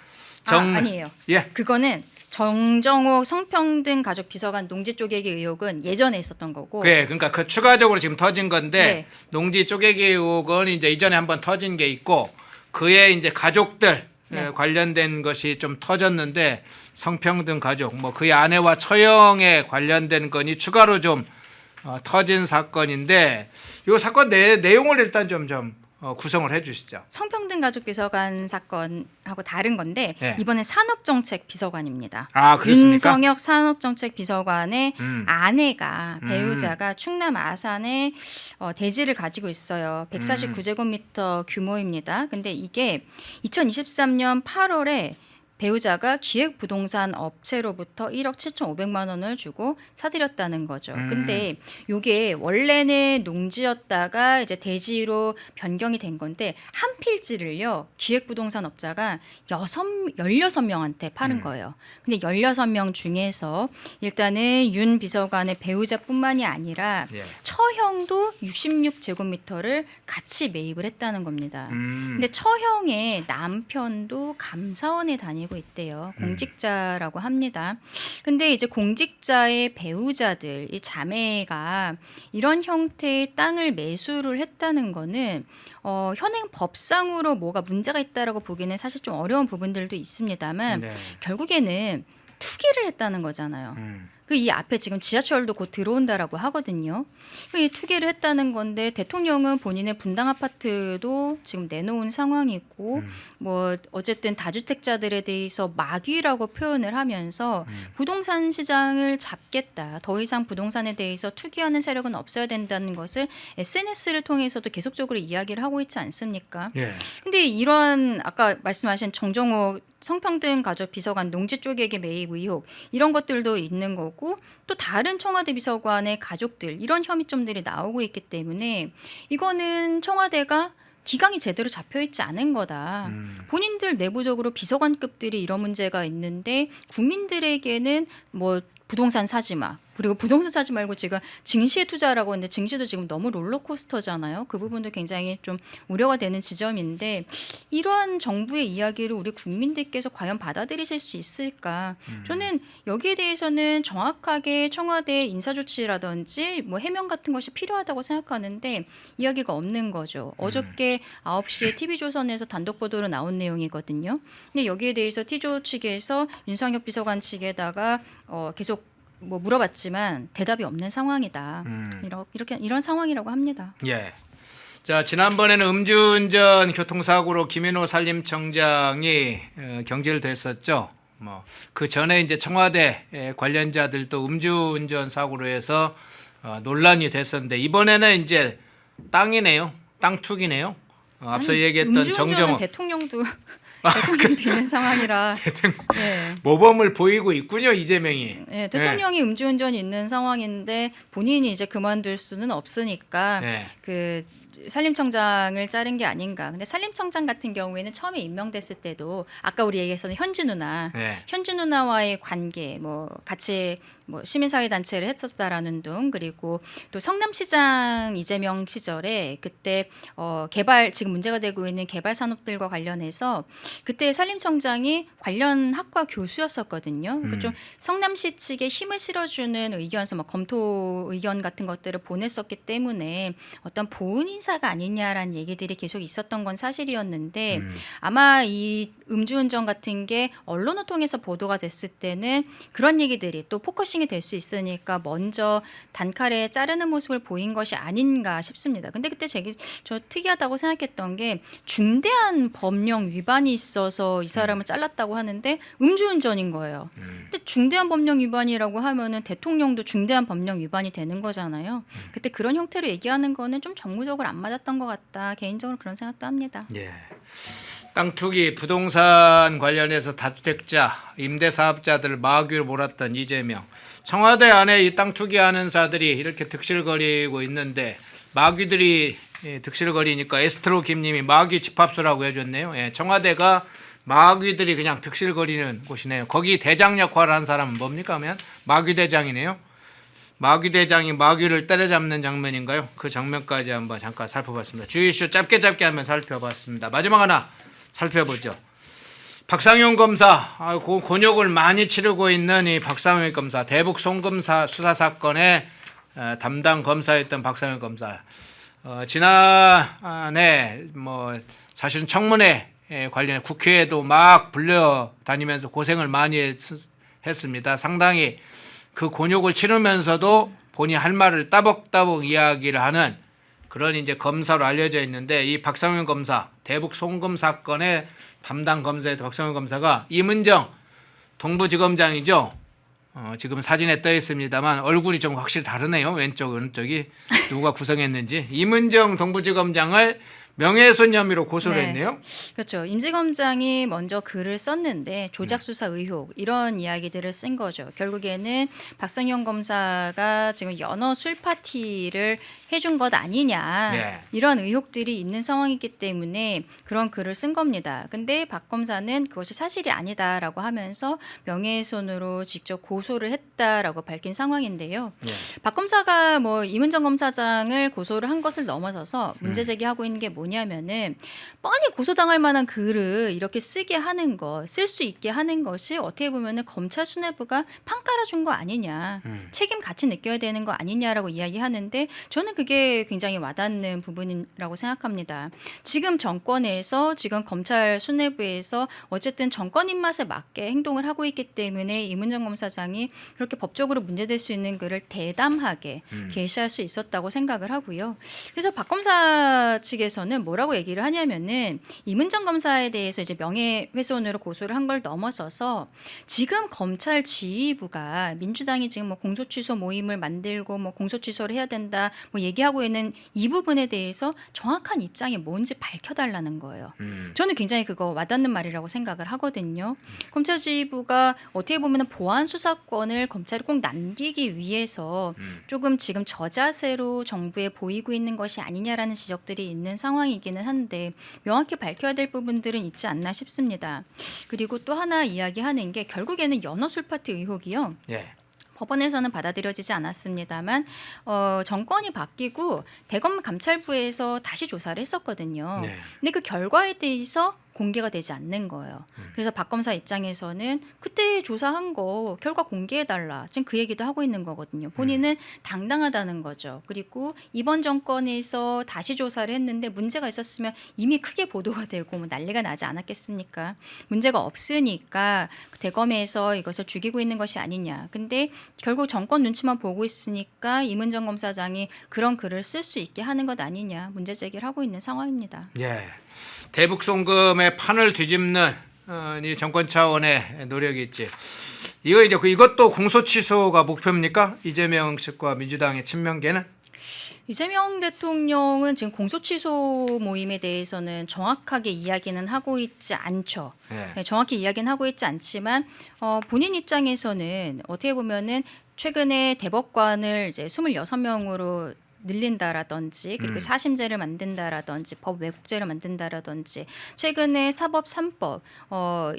아니에요. 예. 그거는 정정옥 성평등 가족 비서관 농지 쪼개기 의혹은 예전에 있었던 거고. 네, 그러니까 그 추가적으로 지금 터진 건데 네. 농지 쪼개기 의혹은 이제 이전에 한번 터진 게 있고 그의 이제 가족들 네. 관련된 것이 좀 터졌는데 성평등 가족 뭐 그의 아내와 처형에 관련된 건이 추가로 좀 터진 사건인데 이 사건 내용을 일단 좀 구성을 해주시죠. 성평등 가족 비서관 사건하고 다른 건데 네. 이번엔 산업정책 비서관입니다. 아, 그렇습니까? 윤성혁 산업정책 비서관의 아내가 음. 배우자가 충남 아산에 대지를 가지고 있어요. 149제곱미터 규모입니다. 근데 이게 2023년 8월에 배우자가 기획부동산 업체로부터 1억 7,500만 원을 주고 사들였다는 거죠. 근데 이게 원래는 농지였다가 이제 대지로 변경이 된 건데 한 필지를요. 기획부동산 업자가 16명한테 파는 거예요. 근데 16명 중에서 일단은 윤 비서관의 배우자뿐만이 아니라 예. 처형도 66제곱미터를 같이 매입을 했다는 겁니다. 근데 처형의 남편도 감사원에 다니고 있대요. 공직자라고 합니다. 근데 이제 공직자의 배우자들, 이 자매가 이런 형태의 땅을 매수를 했다는 거는 현행 법상으로 뭐가 문제가 있다라고 보기는 사실 좀 어려운 부분들도 있습니다만 네. 결국에는 투기를 했다는 거잖아요. 그 이 앞에 지금 지하철도 곧 들어온다라고 하거든요. 이 투기를 했다는 건데 대통령은 본인의 분당 아파트도 지금 내놓은 상황이고 뭐 어쨌든 다주택자들에 대해서 마귀라고 표현을 하면서 부동산 시장을 잡겠다. 더 이상 부동산에 대해서 투기하는 세력은 없어야 된다는 것을 SNS를 통해서도 계속적으로 이야기를 하고 있지 않습니까? 예. 근데 이런 아까 말씀하신 정정옥 성평등 가족 비서관 농지 쪼개기 매입 의혹 이런 것들도 있는 거고 또 다른 청와대 비서관의 가족들 이런 혐의점들이 나오고 있기 때문에 이거는 청와대가 기강이 제대로 잡혀있지 않은 거다. 본인들 내부적으로 비서관급들이 이런 문제가 있는데 국민들에게는 뭐 부동산 사지 마. 그리고 부동산 사지 말고 지금 증시에 투자라고 하는데 증시도 지금 너무 롤러코스터잖아요. 그 부분도 굉장히 좀 우려가 되는 지점인데 이러한 정부의 이야기를 우리 국민들께서 과연 받아들이실 수 있을까? 저는 여기에 대해서는 정확하게 청와대 인사조치라든지 뭐 해명 같은 것이 필요하다고 생각하는데 이야기가 없는 거죠. 어저께 9시에 TV조선에서 단독 보도로 나온 내용이거든요. 근데 여기에 대해서 T조 측에서 윤석열 비서관 측에다가 계속 뭐 물어봤지만 대답이 없는 상황이다. 이런 상황이라고 합니다. 예. 자, 지난번에는 음주운전 교통사고로 김인호 산림청장이 경질됐었죠. 뭐 그 전에 이제 청와대 관련자들도 음주운전 사고로 해서 논란이 됐었는데 이번에는 이제 땅이네요. 땅 투기네요. 앞서 얘기했던 음주운전은 정정호 대통령도 있는 상황이라. 네. 모범을 보이고 있군요, 이재명이. 네, 대통령이 음주운전이 있는 상황인데 본인이 이제 그만둘 수는 없으니까 네. 그 산림청장을 자른 게 아닌가. 근데 산림청장 같은 경우에는 처음에 임명됐을 때도 아까 우리 얘기했었던 현지 누나, 네. 현지 누나와의 관계, 뭐 같이 뭐 시민사회 단체를 했었다라는 등 그리고 또 성남시장 이재명 시절에 그때 개발 지금 문제가 되고 있는 개발 산업들과 관련해서 그때 산림청장이 관련 학과 교수였었거든요. 그러니까 좀 성남시 측에 힘을 실어주는 의견서, 뭐 검토 의견 같은 것들을 보냈었기 때문에 어떤 보은 인사가 아니냐라는 얘기들이 계속 있었던 건 사실이었는데 아마 이 음주운전 같은 게 언론을 통해서 보도가 됐을 때는 그런 얘기들이 또 포커싱 포커싱이 될 수 있으니까 먼저 단칼에 자르는 모습을 보인 것이 아닌가 싶습니다. 근데 그때 저 특이하다고 생각했던 게 중대한 법령 위반이 있어서 이 사람을 잘랐다고 하는데 음주운전인 거예요. 근데 중대한 법령 위반이라고 하면은 대통령도 중대한 법령 위반이 되는 거잖아요. 그때 그런 형태로 얘기하는 거는 좀 정무적으로 안 맞았던 것 같다. 개인적으로 그런 생각도 합니다. 예. 땅 투기, 부동산 관련해서 다주택자, 임대사업자들을 마귀로 몰았던 이재명. 청와대 안에 이 땅 투기하는 자들이 이렇게 득실거리고 있는데 마귀들이 득실거리니까 에스트로 김님이 마귀 집합소라고 해줬네요. 예, 청와대가 마귀들이 그냥 득실거리는 곳이네요. 거기 대장 역할을 한 사람은 뭡니까 하면 마귀 대장이네요. 마귀 대장이 마귀를 때려잡는 장면인가요? 그 장면까지 한번 잠깐 살펴봤습니다. 주요 이슈 짧게 한번 살펴봤습니다. 마지막 하나 살펴보죠. 박상용 검사, 곤욕을 많이 치르고 있는 이 박상용 검사, 대북 송금사 수사 사건의 담당 검사였던 박상용 검사. 지난해 사실은 청문회 관련해 국회에도 막 불려다니면서 고생을 많이 했습니다. 상당히 그 곤욕을 치르면서도 본인이 할 말을 따벅따벅 이야기를 하는 그런 이제 검사로 알려져 있는데 이 박상용 검사 대북 송금 사건의 담당 검사였던 박상용 검사가 이문정 동부지검장이죠. 지금 사진에 떠 있습니다만 얼굴이 좀 확실히 다르네요. 왼쪽 오른쪽이 누가 구성했는지. 이문정 동부지검장을 명예훼손 혐의로 고소를 네. 했네요. 그렇죠. 임지검장이 먼저 글을 썼는데 조작수사 의혹 이런 이야기들을 쓴 거죠. 결국에는 박상용 검사가 지금 연어 술 파티를 해준 것 아니냐 네. 이런 의혹들이 있는 상황이기 때문에 그런 글을 쓴 겁니다. 근데 박 검사는 그것이 사실이 아니다라고 하면서 명예훼손으로 직접 고소를 했다라고 밝힌 상황인데요. 네. 박 검사가 이문정 검사장을 고소를 한 것을 넘어서서 문제 제기하고 있는 게 뭐냐면은 뻔히 고소당할 만한 글을 이렇게 쓰게 하는 것, 쓸 수 있게 하는 것이 어떻게 보면은 검찰 수뇌부가 판 깔아준 거 아니냐, 책임 같이 느껴야 되는 거 아니냐라고 이야기하는데 저는 그게 굉장히 와닿는 부분이라고 생각합니다. 지금 정권에서 지금 검찰 수뇌부에서 어쨌든 정권 입맛에 맞게 행동을 하고 있기 때문에 이문정 검사장이 그렇게 법적으로 문제될 수 있는 글을 대담하게 게시할 수 있었다고 생각을 하고요. 그래서 박 검사 측에서는 뭐라고 얘기를 하냐면은 이문정 검사에 대해서 이제 명예훼손으로 고소를 한 걸 넘어서서 지금 검찰 지휘부가 민주당이 지금 공소취소 모임을 만들고 공소취소를 해야 된다 얘기하고 있는 이 부분에 대해서 정확한 입장이 뭔지 밝혀달라는 거예요. 저는 굉장히 그거 와닿는 말이라고 생각을 하거든요. 검찰 지휘부가 어떻게 보면 보안 수사권을 검찰이 꼭 남기기 위해서 조금 지금 저자세로 정부에 보이고 있는 것이 아니냐라는 지적들이 있는 상황이기는 한데 명확히 밝혀야 될 부분들은 있지 않나 싶습니다. 그리고 또 하나 이야기하는 게 결국에는 연어술 파티 의혹이요. 예. 법원에서는 받아들여지지 않았습니다만 정권이 바뀌고 대검 감찰부에서 다시 조사를 했었거든요. 네. 근데 그 결과에 대해서 공개가 되지 않는 거예요. 그래서 박 검사 입장에서는 그때 조사한 거 결과 공개해달라. 지금 그 얘기도 하고 있는 거거든요. 본인은 당당하다는 거죠. 그리고 이번 정권에서 다시 조사를 했는데 문제가 있었으면 이미 크게 보도가 되고 난리가 나지 않았겠습니까? 문제가 없으니까 대검에서 이것을 죽이고 있는 것이 아니냐. 근데 결국 정권 눈치만 보고 있으니까 이문정 검사장이 그런 글을 쓸 수 있게 하는 것 아니냐. 문제 제기를 하고 있는 상황입니다. 예. 대북 송금의 판을 뒤집는 이 정권 차원의 노력이 있지. 이거 이제 이것도 공소 취소가 목표입니까? 이재명 측과 민주당의 친명계는? 이재명 대통령은 지금 공소취소 모임에 대해서는 정확하게 이야기는 하고 있지 않죠. 네, 정확히 이야기는 하고 있지 않지만 본인 입장에서는 어떻게 보면은 최근에 대법관을 이제 26명으로 늘린다라든지 그리고 사심제를 만든다라든지 법 왜곡죄를 만든다라든지 최근에 사법 3법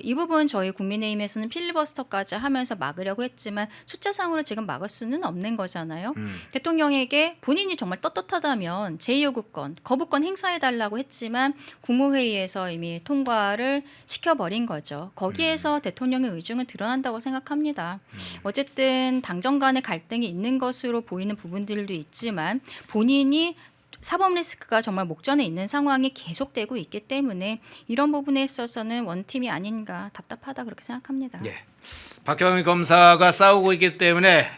이 부분 저희 국민의힘에서는 필리버스터까지 하면서 막으려고 했지만 숫자상으로 지금 막을 수는 없는 거잖아요. 대통령에게 본인이 정말 떳떳하다면 제2요구권 거부권 행사해달라고 했지만 국무회의에서 이미 통과를 시켜버린 거죠. 거기에서 대통령의 의중은 드러난다고 생각합니다. 어쨌든 당정 간의 갈등이 있는 것으로 보이는 부분들도 있지만 본인이 사법 리스크가 정말 목전에 있는 상황이 계속되고 있기 때문에 이런 부분에 있어서는 원팀이 아닌가 답답하다 그렇게 생각합니다. 예. 박경희 검사가 싸우고 있기 때문에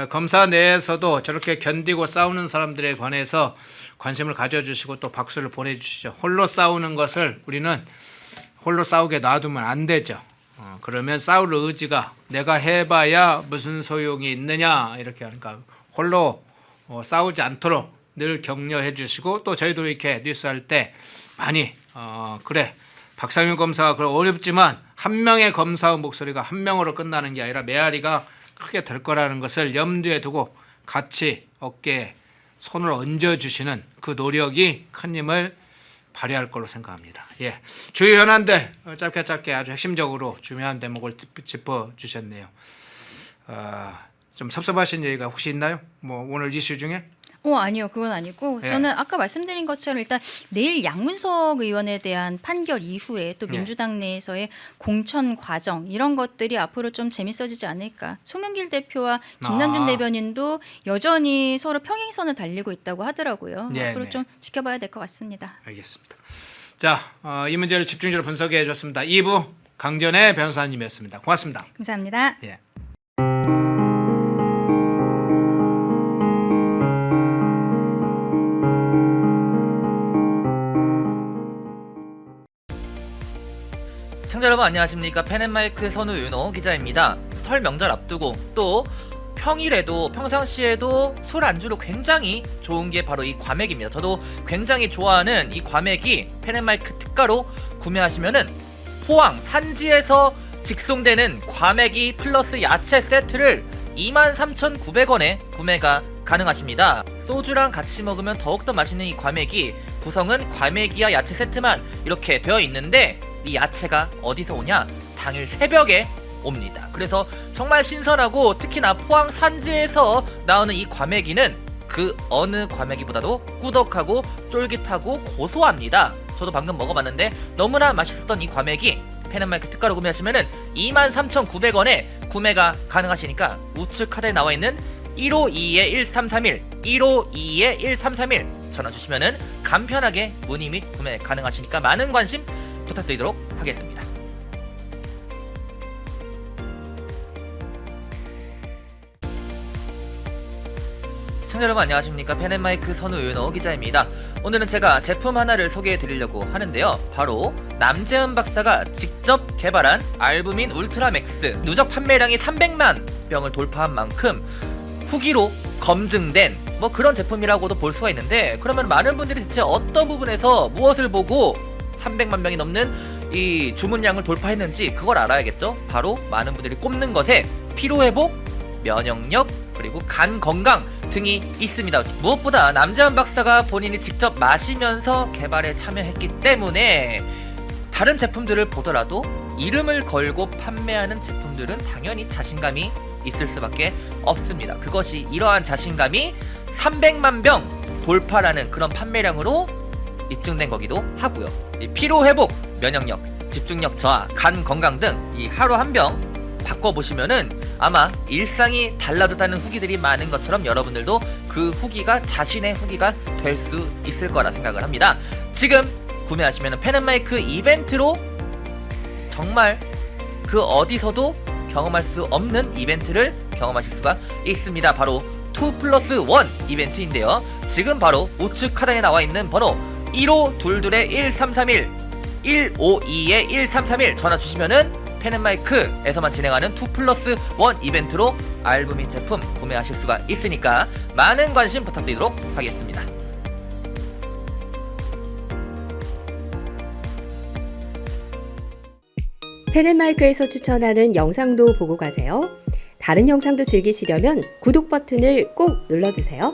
검사 내에서도 저렇게 견디고 싸우는 사람들에 관해서 관심을 가져주시고 또 박수를 보내주시죠. 홀로 싸우는 것을 우리는 홀로 싸우게 놔두면 안 되죠. 그러면 싸울 의지가 내가 해봐야 무슨 소용이 있느냐 이렇게 하니까 홀로 싸우지 않도록 늘 격려해 주시고 또 저희도 이렇게 뉴스할 때 많이 그래 박상윤 검사가 그래 어렵지만 한 명의 검사의 목소리가 한 명으로 끝나는 게 아니라 메아리가 크게 될 거라는 것을 염두에 두고 같이 어깨에 손을 얹어주시는 그 노력이 큰 힘을 발휘할 걸로 생각합니다. 예, 주요 현안들 짧게 아주 핵심적으로 중요한 대목을 짚어주셨네요. 좀 섭섭하신 얘기가 혹시 있나요? 뭐 오늘 이슈 중에? 아니요. 그건 아니고 예. 저는 아까 말씀드린 것처럼 일단 내일 양문석 의원에 대한 판결 이후에 또 민주당 내에서의 공천 과정 이런 것들이 앞으로 좀 재밌어지지 않을까. 송영길 대표와 김남준 대변인도 여전히 서로 평행선을 달리고 있다고 하더라고요. 네, 앞으로 네. 좀 지켜봐야 될 것 같습니다. 알겠습니다. 자, 이 문제를 집중적으로 분석해 주셨습니다. 2부 강전의 변호사님이었습니다. 고맙습니다. 감사합니다. 예. 시청자 여러분 안녕하십니까. 펜앤마이크 선우윤호 기자입니다. 설 명절 앞두고 또 평일에도 평상시에도 술 안주로 굉장히 좋은 게 바로 이 과메기입니다. 저도 굉장히 좋아하는 이 과메기 펜앤마이크 특가로 구매하시면은 포항 산지에서 직송되는 과메기 플러스 야채 세트를 23,900원에 구매가 가능하십니다. 소주랑 같이 먹으면 더욱더 맛있는 이 과메기, 구성은 과메기와 야채 세트만 이렇게 되어 있는데 이 야채가 어디서 오냐? 당일 새벽에 옵니다. 그래서 정말 신선하고 특히나 포항 산지에서 나오는 이 과메기는 그 어느 과메기보다도 꾸덕하고 쫄깃하고 고소합니다. 저도 방금 먹어봤는데 너무나 맛있었던 이 과메기 펜앤마이크 특가로 구매하시면은 23,900원에 구매가 가능하시니까 우측 카드에 나와있는 152-1331 152-1331 전화 주시면은 간편하게 문의 및 구매 가능하시니까 많은 관심 부탁드리도록 하겠습니다. 시청자 여러분 안녕하십니까. 펜앤마이크 선우윤호 기자입니다. 오늘은 제가 제품 하나를 소개해 드리려고 하는데요. 바로 남재은 박사가 직접 개발한 알부민 울트라맥스, 누적 판매량이 300만 병을 돌파한 만큼 후기로 검증된 뭐 그런 제품이라고도 볼 수가 있는데, 그러면 많은 분들이 대체 어떤 부분에서 무엇을 보고 300만 병이 넘는 이 주문량을 돌파했는지 그걸 알아야겠죠. 바로 많은 분들이 꼽는 것에 피로회복, 면역력, 그리고 간 건강 등이 있습니다. 무엇보다 남재은 박사가 본인이 직접 마시면서 개발에 참여했기 때문에 다른 제품들을 보더라도 이름을 걸고 판매하는 제품들은 당연히 자신감이 있을 수밖에 없습니다. 그것이 이러한 자신감이 300만 병 돌파라는 그런 판매량으로 입증된 거기도 하고요. 이 피로 회복, 면역력, 집중력 저하, 간 건강 등 이 하루 한 병 바꿔보시면은 아마 일상이 달라졌다는 후기들이 많은 것처럼 여러분들도 그 후기가 자신의 후기가 될 수 있을 거라 생각을 합니다. 지금 구매하시면은 펜앤마이크 이벤트로 정말 그 어디서도 경험할 수 없는 이벤트를 경험하실 수가 있습니다. 바로 2+1 이벤트인데요. 지금 바로 우측 하단에 나와 있는 번호 1522-1331 152-1331 전화 주시면은 펜앤마이크에서만 진행하는 2+1 이벤트로 알부민 제품 구매하실 수가 있으니까 많은 관심 부탁드리도록 하겠습니다. 펜앤마이크에서 추천하는 영상도 보고 가세요. 다른 영상도 즐기시려면 구독 버튼을 꼭 눌러주세요.